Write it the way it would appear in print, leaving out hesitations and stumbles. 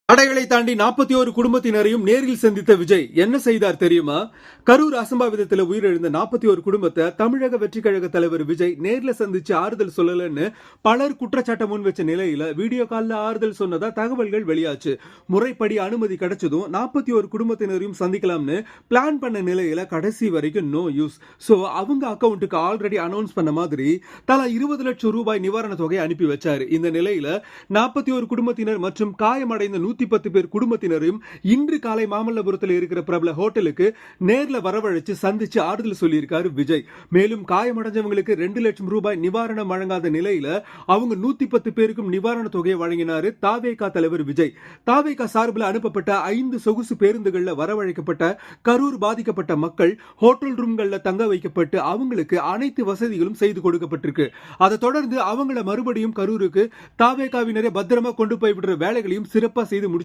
தடைகளை தாண்டி 41 குடும்பத்தினரையும் நேரில் சந்தித்த விஜய் என்ன செய்தார் தெரியுமா? கரூர் அசம்பாவிதத்தில் உயிரிழந்த 41 குடும்பத்தை தமிழக வெற்றி கழக தலைவர் விஜய் நேர்ல சந்திச்சு ஆறுதல் சொல்லலன்னு பலர் குற்றச்சாட்டை முன் வச்ச நிலையில வீடியோ கால்ல ஆறுதல் சொன்னதா தகவல்கள் வெளியாச்சு. முறைப்படி அனுமதி கிடைச்சதும் 41 குடும்பத்தினரையும் சந்திக்கலாம்னு பிளான் பண்ண நிலையில கடைசி வரைக்கும் நோ யூஸ். சோ அவங்க அக்கவுண்ட்டுக்கு ஆல்ரெடி அனௌன்ஸ் பண்ண மாதிரி தலா 20 லட்சம் ரூபாய் நிவாரண தொகை அனுப்பி வச்சாரு. இந்த நிலையில 41 குடும்பத்தினர் மற்றும் காயமடைந்த 110 பேர் குடும்பத்தினரையும் இன்று காலை மாமல்லபுரத்தில் இருக்கிற பிரபல ஹோட்டலுக்கு நேர்ல வரவழைச்சு சந்திச்சு ஆறுதல் சொல்லியிருக்காரு விஜய். மேலும் காயமடைஞ்சவங்களுக்கு 2 லட்சம் ரூபாய் நிவாரணம் வழங்காத நிலையில அவங்க 110 பேருக்கும் நிவாரண தொகையை வழங்கினாரு தாவேகா தலைவர் விஜய். தாவேகா சார்பில் அனுப்பப்பட்ட 5 சொகுசு பேருந்துகள்ல வரவழைக்கப்பட்ட கரூர் பாதிக்கப்பட்ட மக்கள் ஹோட்டல் ரூம்கள்ல தங்க வைக்கப்பட்டு அவங்களுக்கு அனைத்து வசதிகளும் செய்து கொடுக்கப்பட்டிருக்கு. அதை தொடர்ந்து அவங்கள மறுபடியும் கரூருக்கு தாவேகாவினரை பத்திரமா கொண்டு போய் விடுற வேலைகளையும் சிறப்பா செய்து